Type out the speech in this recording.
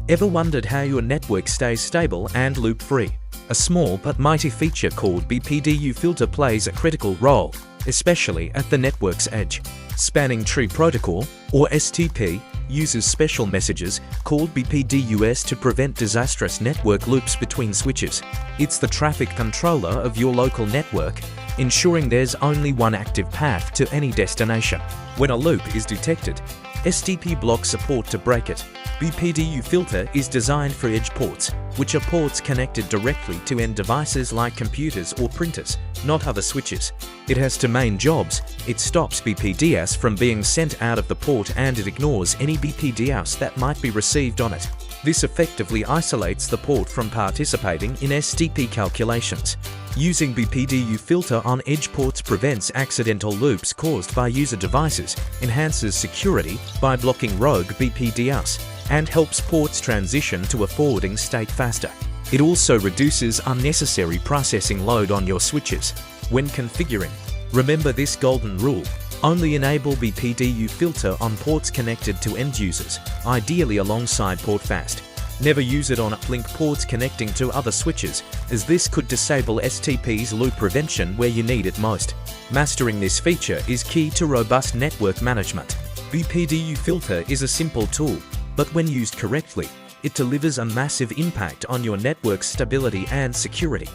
Ever wondered how your network stays stable and loop-free? A small but mighty feature called BPDU Filter plays a critical role, especially at the network's edge. Spanning Tree Protocol, or STP, uses special messages called BPDUs to prevent disastrous network loops between switches. It's the traffic controller of your local network, ensuring there's only one active path to any destination. When a loop is detected, STP blocks support to break it. BPDU Filter is designed for edge ports, which are ports connected directly to end devices like computers or printers, not other switches. It has two main jobs. It stops BPDUs from being sent out of the port, and it ignores any BPDUs that might be received on it. This effectively isolates the port from participating in STP calculations. Using BPDU Filter on edge ports prevents accidental loops caused by user devices, enhances security by blocking rogue BPDUs, and helps ports transition to a forwarding state faster. It also reduces unnecessary processing load on your switches. When configuring, remember this golden rule: only enable BPDU Filter on ports connected to end users, ideally alongside PortFast. Never use it on uplink ports connecting to other switches, as this could disable STP's loop prevention where you need it most. Mastering this feature is key to robust network management. BPDU Filter is a simple tool, but when used correctly, it delivers a massive impact on your network's stability and security.